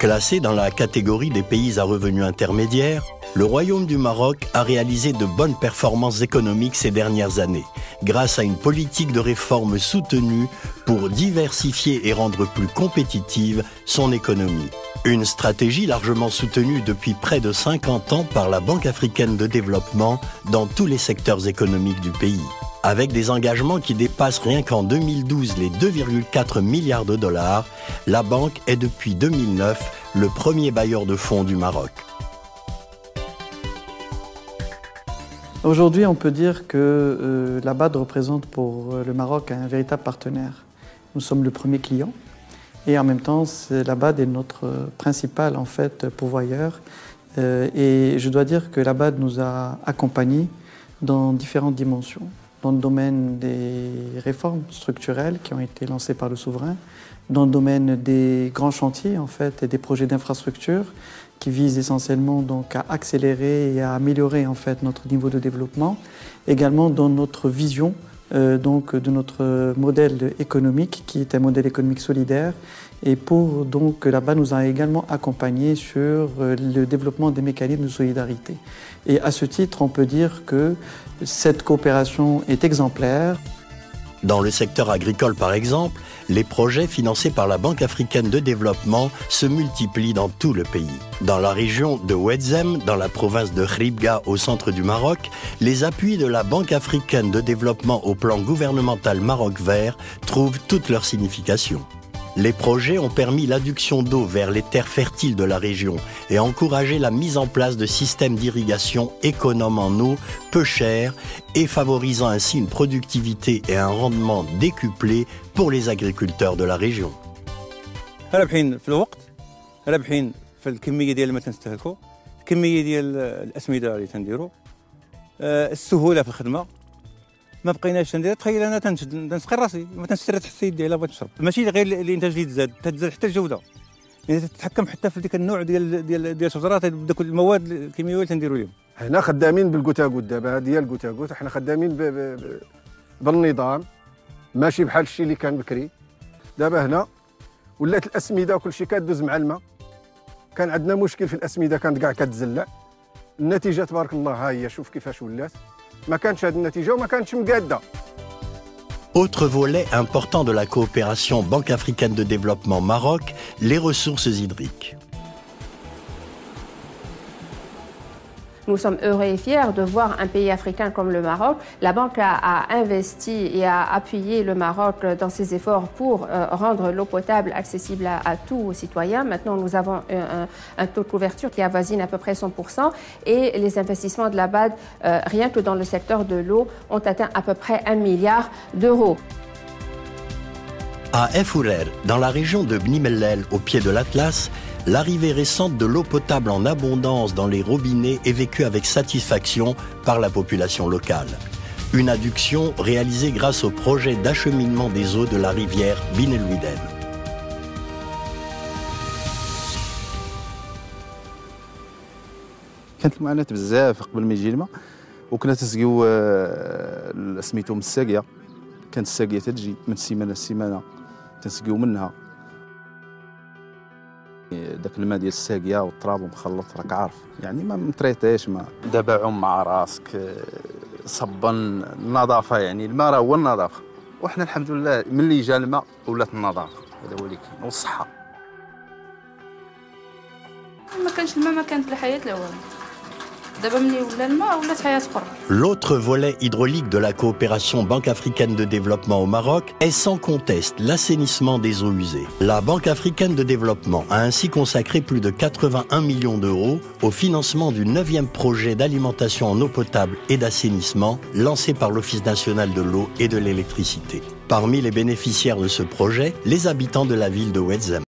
Classé dans la catégorie des pays à revenus intermédiaires, le Royaume du Maroc a réalisé de bonnes performances économiques ces dernières années, grâce à une politique de réforme soutenue pour diversifier et rendre plus compétitive son économie. Une stratégie largement soutenue depuis près de 50 ans par la Banque africaine de développement dans tous les secteurs économiques du pays. Avec des engagements qui dépassent rien qu'en 2012 les 2,4 milliards de dollars, la banque est depuis 2009 le premier bailleur de fonds du Maroc. Aujourd'hui, on peut dire que la BAD représente pour le Maroc un véritable partenaire. Nous sommes le premier client et en même temps, la BAD est notre principal pourvoyeur. Et je dois dire que la BAD nous a accompagnés dans différentes dimensions. Dans le domaine des réformes structurelles qui ont été lancées par le souverain, dans le domaine des grands chantiers et des projets d'infrastructure qui visent essentiellement donc à accélérer et à améliorer notre niveau de développement, également dans notre vision de notre modèle économique qui est un modèle économique solidaire et pour donc là-bas nous a également accompagnés sur le développement des mécanismes de solidarité. Et à ce titre, on peut dire que cette coopération est exemplaire. Dans le secteur agricole, par exemple, les projets financés par la Banque africaine de développement se multiplient dans tout le pays. Dans la région de Ouedzem, dans la province de Hribga, au centre du Maroc, les appuis de la Banque africaine de développement au plan gouvernemental Maroc Vert trouvent toute leur signification. Les projets ont permis l'adduction d'eau vers les terres fertiles de la région et encouragé la mise en place de systèmes d'irrigation économes en eau, peu chers et favorisant ainsi une productivité et un rendement décuplés pour les agriculteurs de la région. رابحين في الوقت، رابحين في الكمية ديال الماء تنستهلكوا، الكمية ديال الأسمدة اللي تنديروا، السهولة في الخدمة. ما بقيناش ندير، تخيل انا تنسقي راسي ما تنستري تحت يدي الا بغيت نشرب، ماشي غير الانتاج اللي تزاد حتى الجوده، يعني تتحكم حتى في ديك النوع ديال الشجرات بدوك المواد الكيميائيه اللي تنديروا لهم. حنا خدامين بالكوتاكوت دابا ديال الكوتاكوت، حنا خدامين بالنظام ماشي بحال الشيء اللي كان بكري. دابا هنا ولات الاسمده وكل شيء كدوز مع الماء، كان عندنا مشكل في الاسمده كانت كاع كتزلع. النتيجه تبارك الله ها هي، شوف كيفاش ولات. Autre volet important de la coopération Banque africaine de développement Maroc, les ressources hydriques. Nous sommes heureux et fiers de voir un pays africain comme le Maroc. La Banque a investi et a appuyé le Maroc dans ses efforts pour rendre l'eau potable accessible à tous citoyens. Maintenant, nous avons un taux de couverture qui avoisine à peu près 100% et les investissements de la BAD, rien que dans le secteur de l'eau, ont atteint à peu près 1 milliard d'euros. À Efourer, dans la région de Bni Mellel, au pied de l'Atlas, l'arrivée récente de l'eau potable en abondance dans les robinets est vécue avec satisfaction par la population locale. Une adduction réalisée grâce au projet d'acheminement des eaux de la rivière Bin El Ouiden. كانت المعاناة بزاف قبل ما يجي الماء وكنا تسقيو سميتو من الساقية، كانت الساقية تجي من السيمانة للسيمانة تنسقيو منها. داك الماء ديال الساقيه والتراب ومخلط راك عارف، يعني ما متريتيش ما. دابا عوم مع راسك، صبن، النظافه، يعني الماء راه هو النظافه، وحنا الحمد لله ملي جا الماء ولات النظافه، هذا هو اللي كاين، والصحه. ما كانش الماء ما كانت الحياه لا والو. L'autre volet hydraulique de la coopération Banque africaine de développement au Maroc est sans conteste l'assainissement des eaux usées. La Banque africaine de développement a ainsi consacré plus de 81 millions d'euros au financement du 9e projet d'alimentation en eau potable et d'assainissement lancé par l'Office national de l'eau et de l'électricité. Parmi les bénéficiaires de ce projet, les habitants de la ville de Ouedzem.